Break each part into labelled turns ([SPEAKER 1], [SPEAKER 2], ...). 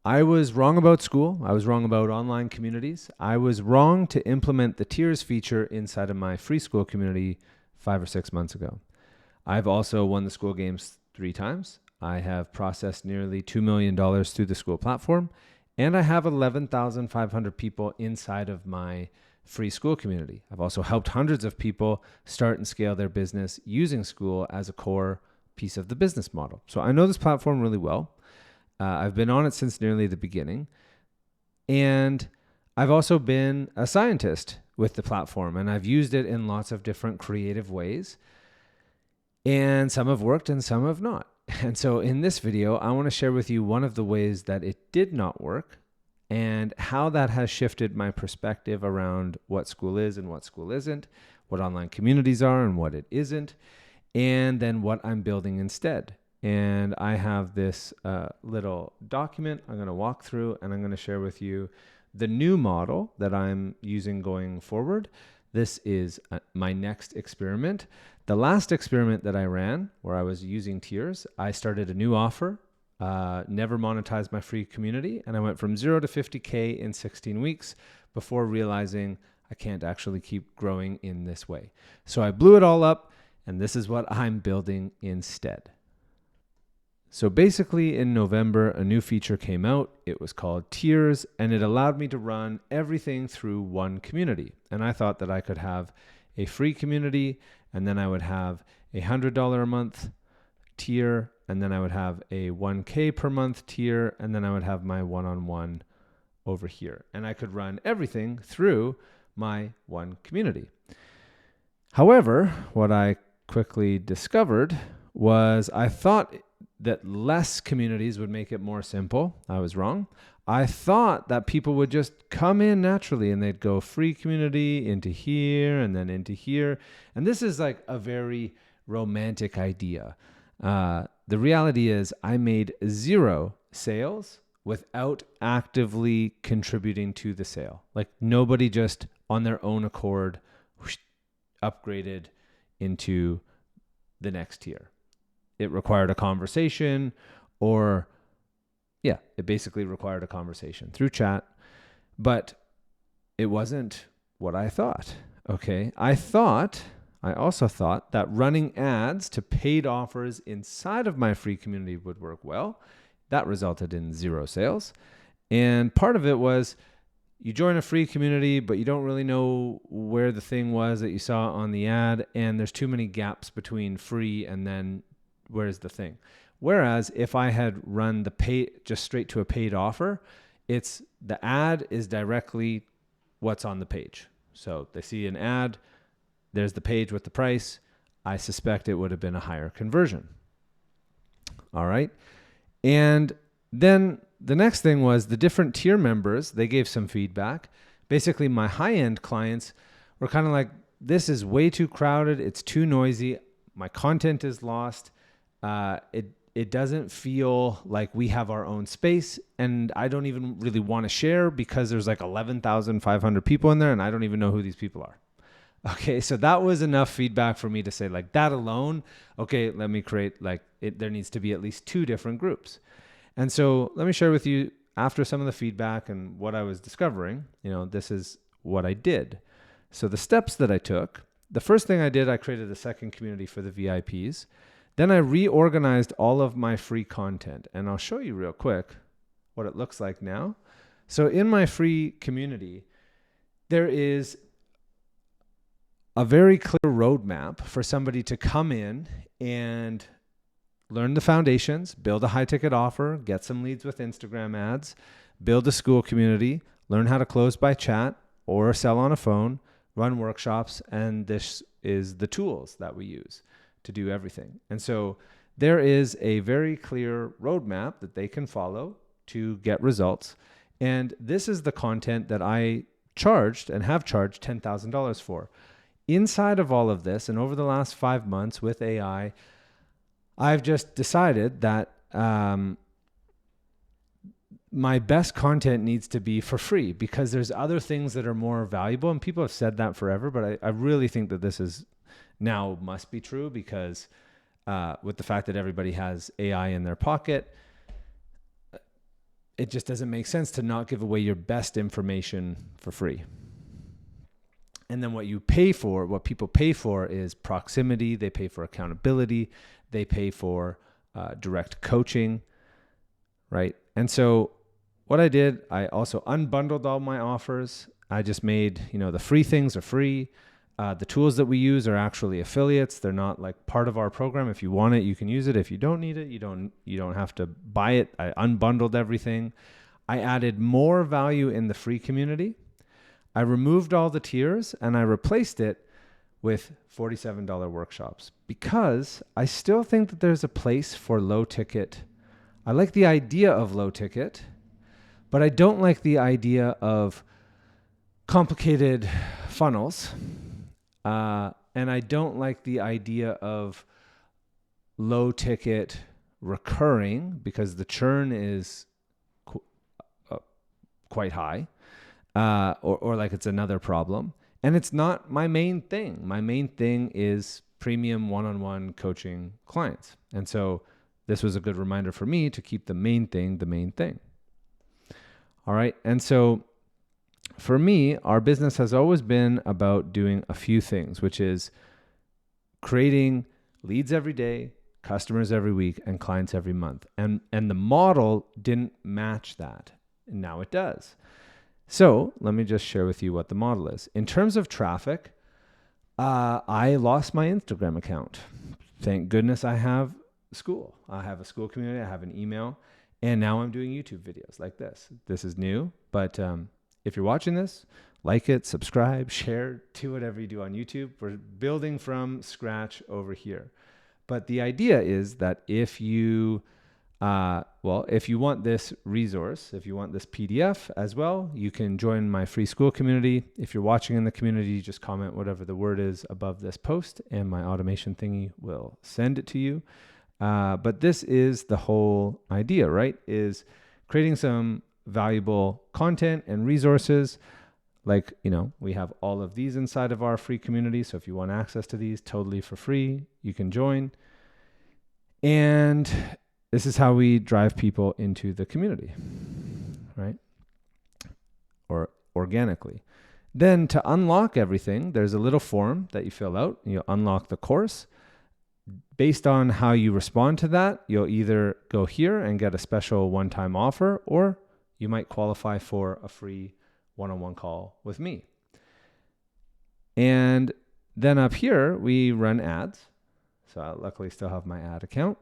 [SPEAKER 1] I was wrong about Skool. I was wrong about online communities. I was wrong to implement the tiers feature inside of my free Skool community 5 or 6 months ago. I've also won the Skool games 3 times. I have processed nearly $2 million through the Skool platform, and I have 11,500 people inside of my free Skool community. I've also helped hundreds of people start and scale their business using Skool as a core piece of the business model. So I know this platform really well. I've been on it since nearly the beginning. And I've also been a scientist with the platform, and I've used it in lots of different creative ways. And some have worked and some have not. And so in this video, I want to share with you one of the ways that it did not work and how that has shifted my perspective around what Skool is and what Skool isn't, what online communities are and what it isn't, and then what I'm building instead. And I have this little document I'm going to walk through, and I'm going to share with you the new model that I'm using going forward. This is my next experiment. The last experiment that I ran, where I was using tiers, I started a new offer, never monetized my free community, and I went from 0 to 50K in 16 weeks before realizing I can't actually keep growing in this way. So I blew it all up, and this is what I'm building instead. So basically in November, a new feature came out. It was called Tiers, and it allowed me to run everything through one community. And I thought that I could have a free community, and then I would have a $100 a month tier, and then I would have a 1K per month tier, and then I would have my one-on-one over here. And I could run everything through my one community. However, what I quickly discovered was I thought that less communities would make it more simple. I was wrong. I thought that people would just come in naturally and they'd go free community into here and then into here. And this is like a very romantic idea. The reality is I made 0 sales without actively contributing to the sale. Like nobody just on their own accord upgraded into the next tier. It required a conversation it basically required a conversation through chat, but it wasn't what I thought. Okay. I also thought that running ads to paid offers inside of my free community would work well. That resulted in 0 sales. And part of it was you join a free community, but you don't really know where the thing was that you saw on the ad. And there's too many gaps between free and then where's the thing? Whereas if I had run the pay just straight to a paid offer, it's the ad is directly what's on the page. So they see an ad, there's the page with the price. I suspect it would have been a higher conversion. All right. And then the next thing was the different tier members, they gave some feedback. Basically, my high-end clients were kind of like, this is way too crowded. It's too noisy. My content is lost. It doesn't feel like we have our own space, and I don't even really want to share because there's like 11,500 people in there and I don't even know who these people are. Okay, so that was enough feedback for me to say like that alone, okay, let me create there needs to be at least 2 different groups. And so let me share with you after some of the feedback and what I was discovering, this is what I did. So the steps that I took, the first thing I did, I created a second community for the VIPs. Then I reorganized all of my free content, and I'll show you real quick what it looks like now. So in my free community, there is a very clear roadmap for somebody to come in and learn the foundations, build a high-ticket offer, get some leads with Instagram ads, build a Skool community, learn how to close by chat or sell on a phone, run workshops, and this is the tools that we use to do everything. And so there is a very clear roadmap that they can follow to get results. And this is the content that I charged and have charged $10,000 for. Inside of all of this, and over the last 5 months with AI, I've just decided that my best content needs to be for free because there's other things that are more valuable. And people have said that forever, but I really think that this is now must be true because with the fact that everybody has AI in their pocket, it just doesn't make sense to not give away your best information for free. And then what people pay for is proximity. They pay for accountability. They pay for direct coaching, right? And so what I did, I also unbundled all my offers. I just made, the free things are free. The tools that we use are actually affiliates. They're not like part of our program. If you want it, you can use it. If you don't need it, you don't have to buy it. I unbundled everything. I added more value in the free community. I removed all the tiers and I replaced it with $47 workshops because I still think that there's a place for low ticket. I like the idea of low ticket, but I don't like the idea of complicated funnels. And I don't like the idea of low ticket recurring because the churn is quite high. Or like it's another problem. And it's not my main thing. My main thing is premium one-on-one coaching clients. And so this was a good reminder for me to keep the main thing. All right. And so for me, our business has always been about doing a few things, which is creating leads every day, customers every week, and clients every month. And the model didn't match that. And now it does. So let me just share with you what the model is. In terms of traffic, I lost my Instagram account. Thank goodness I have Skool. I have a Skool community. I have an email. And now I'm doing YouTube videos like this. This is new. But if you're watching this, like it, subscribe, share, do whatever you do on YouTube. We're building from scratch over here. But the idea is that if you want this resource, if you want this PDF as well, you can join my free Skool community. If you're watching in the community, just comment whatever the word is above this post and my automation thingy will send it to you. But this is the whole idea, right? Is creating some valuable content and resources. Like, we have all of these inside of our free community. So if you want access to these totally for free, you can join. And this is how we drive people into the community, right? Or organically. Then to unlock everything, there's a little form that you fill out. You unlock the course. Based on how you respond to that, you'll either go here and get a special one-time offer, or you might qualify for a free one-on-one call with me. And then up here, we run ads. So I luckily still have my ad account.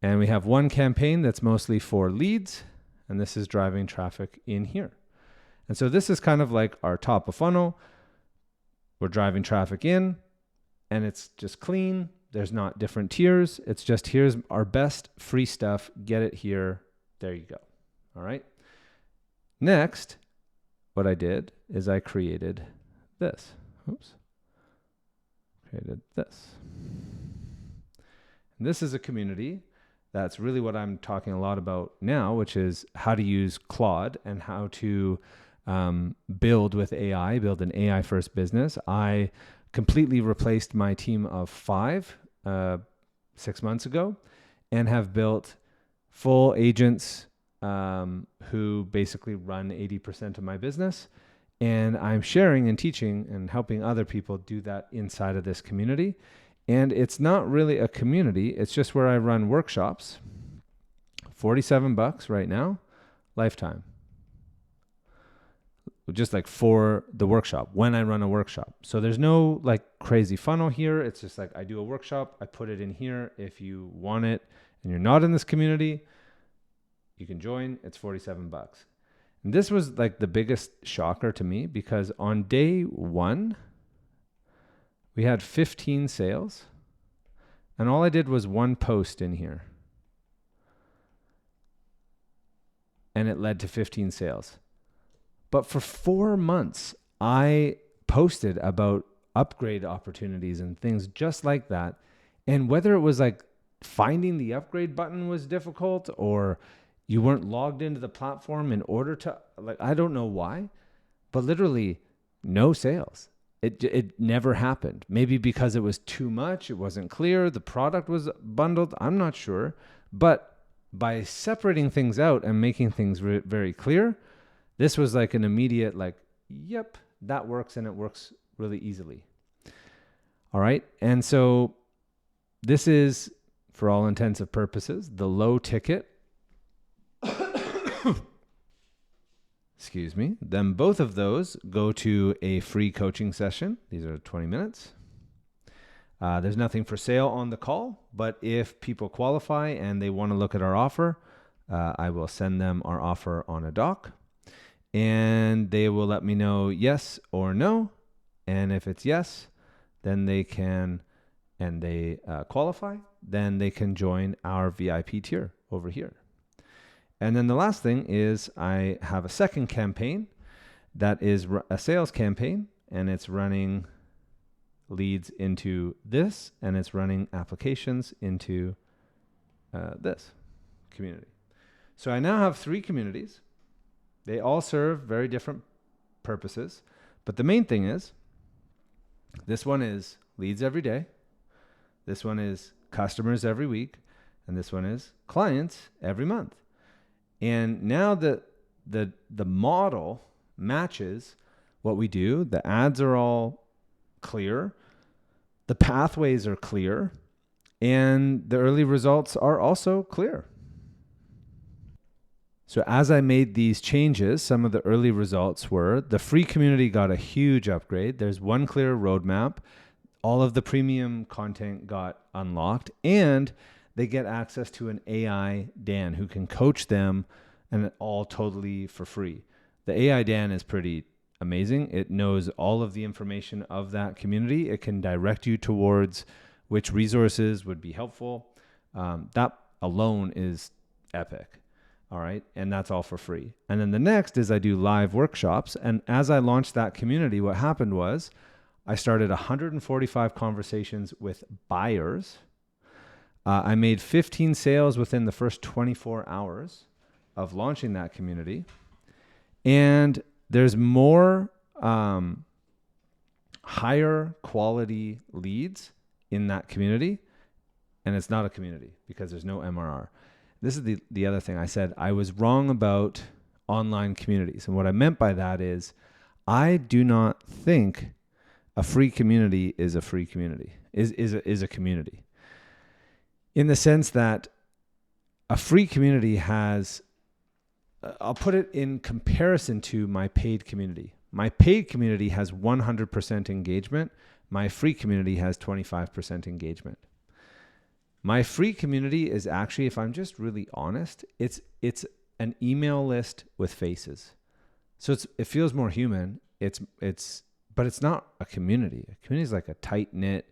[SPEAKER 1] And we have one campaign that's mostly for leads, and this is driving traffic in here. And so this is kind of like our top of funnel. We're driving traffic in, and it's just clean. There's not different tiers. It's just here's our best free stuff. Get it here. There you go. All right. Next, what I did is I created this. Created this. And this is a community. That's really what I'm talking a lot about now, which is how to use Claude and how to build with AI, build an AI first business. I completely replaced my team of 5 6 months ago and have built full agents who basically run 80% of my business. And I'm sharing and teaching and helping other people do that inside of this community. And it's not really a community. It's just where I run workshops. $47 right now, lifetime. Just like for the workshop, when I run a workshop. So there's no like crazy funnel here. It's just like I do a workshop, I put it in here. If you want it and you're not in this community, you can join. It's $47. And this was like the biggest shocker to me because on day 1, we had 15 sales, and all I did was one post in here. And it led to 15 sales. But for 4 months, I posted about upgrade opportunities and things just like that. And whether it was like finding the upgrade button was difficult or you weren't logged into the platform in order to, like, I don't know why, but literally no sales. It never happened. Maybe because it was too much. It wasn't clear. The product was bundled. I'm not sure. But by separating things out and making things very clear, this was like an immediate, like, yep, that works, and it works really easily. All right. And so this is, for all intents and purposes, the low ticket. Excuse me. Then both of those go to a free coaching session. These are 20 minutes. There's nothing for sale on the call, but if people qualify and they want to look at our offer, I will send them our offer on a doc, and they will let me know yes or no. And if it's yes, then they can, and they qualify, then they can join our VIP tier over here. And then the last thing is I have a second campaign that is a sales campaign, and it's running leads into this, and it's running applications into this community. So I now have 3 communities. They all serve very different purposes, but the main thing is this one is leads every day, this one is customers every week, and this one is clients every month. And now the model matches what we do. The ads are all clear, the pathways are clear, and the early results are also clear. So as I made these changes, some of the early results were the free community got a huge upgrade. There's one clear roadmap. All of the premium content got unlocked, and they get access to an AI Dan who can coach them, and all totally for free. The AI Dan is pretty amazing. It knows all of the information of that community. It can direct you towards which resources would be helpful. That alone is epic. All right. And that's all for free. And then the next is I do live workshops. And as I launched that community, what happened was I started 145 conversations with buyers. I made 15 sales within the first 24 hours of launching that community. And there's more higher quality leads in that community. And it's not a community because there's no MRR. This is the other thing I said. I was wrong about online communities. And what I meant by that is I do not think a free community is a free community, is a community. In the sense that a free community has, I'll put it in comparison to my paid community. My paid community has 100% engagement. My free community has 25% engagement. My free community is actually, if I'm just really honest, it's an email list with faces. So it feels more human. But it's not a community. A community is like a tight knit,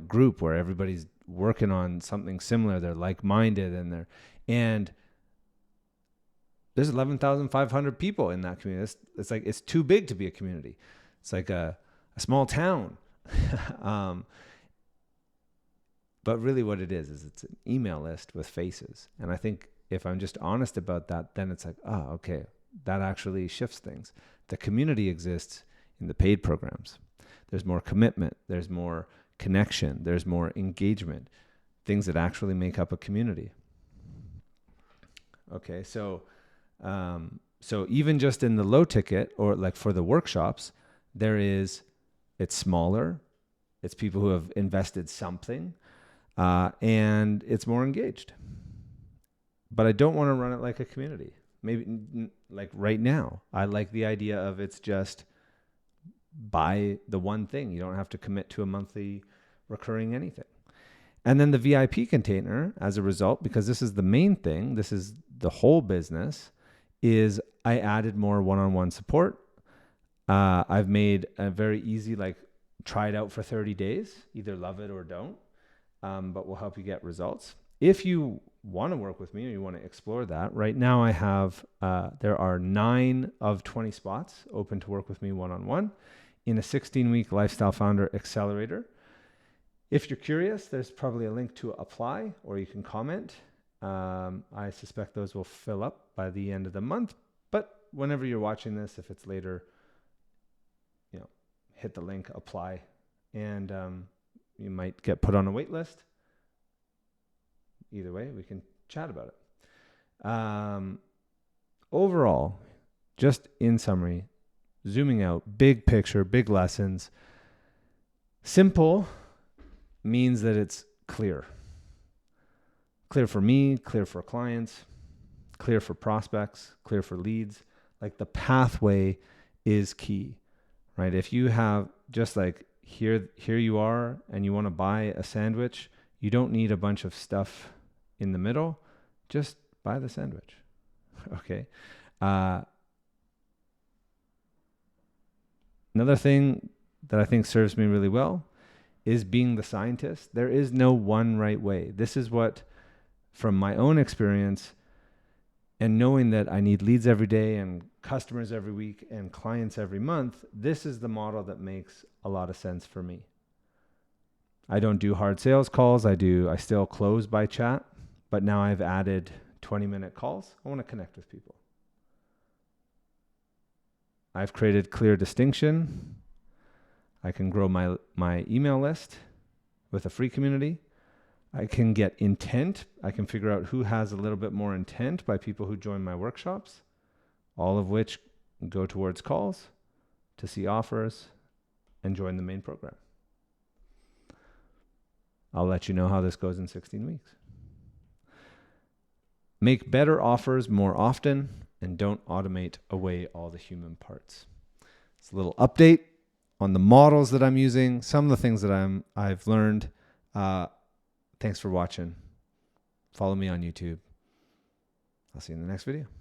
[SPEAKER 1] group where everybody's working on something similar. They're like-minded, and there's 11,500 people in that community. It's too big to be a community. It's like a small town. But really what it is it's an email list with faces. And I think if I'm just honest about that, then it's like, okay, that actually shifts things. The community exists in the paid programs. There's more commitment. There's more connection. There's more engagement. Things that actually make up a community. Okay, so even just in the low ticket, or like for the workshops, it's smaller. It's people who have invested something, and it's more engaged. But I don't want to run it like a community. Maybe like right now, I like the idea of it's just buy the one thing. You don't have to commit to a monthly recurring anything. And then the VIP container, as a result, because this is the main thing, this is the whole business, is I added more one-on-one support. I've made a very easy, try it out for 30 days, either love it or don't, but we'll help you get results. If you want to work with me or you want to explore that, right now I have, there are 9 of 20 spots open to work with me one-on-one in a 16-week Lifestyle Founder Accelerator. If you're curious, there's probably a link to apply, or you can comment. I suspect those will fill up by the end of the month, but whenever you're watching this, if it's later, hit the link, apply, and you might get put on a wait list. Either way, we can chat about it. Overall, just in summary, zooming out, big picture, big lessons. Simple means that it's clear. Clear for me, clear for clients, clear for prospects, clear for leads. Like the pathway is key, right? If you have just like here you are and you want to buy a sandwich, you don't need a bunch of stuff in the middle. Just buy the sandwich. Okay. Another thing that I think serves me really well is being the scientist. There is no one right way. This is what, from my own experience and knowing that I need leads every day and customers every week and clients every month, this is the model that makes a lot of sense for me. I don't do hard sales calls. I still close by chat, but now I've added 20-minute calls. I want to connect with people. I've created clear distinction. I can grow my email list with a free community. I can get intent. I can figure out who has a little bit more intent by people who join my workshops, all of which go towards calls to see offers and join the main program. I'll let you know how this goes in 16 weeks. Make better offers more often and don't automate away all the human parts. It's a little update on the models that I'm using, some of the things that I've learned. Thanks for watching. Follow me on YouTube. I'll see you in the next video.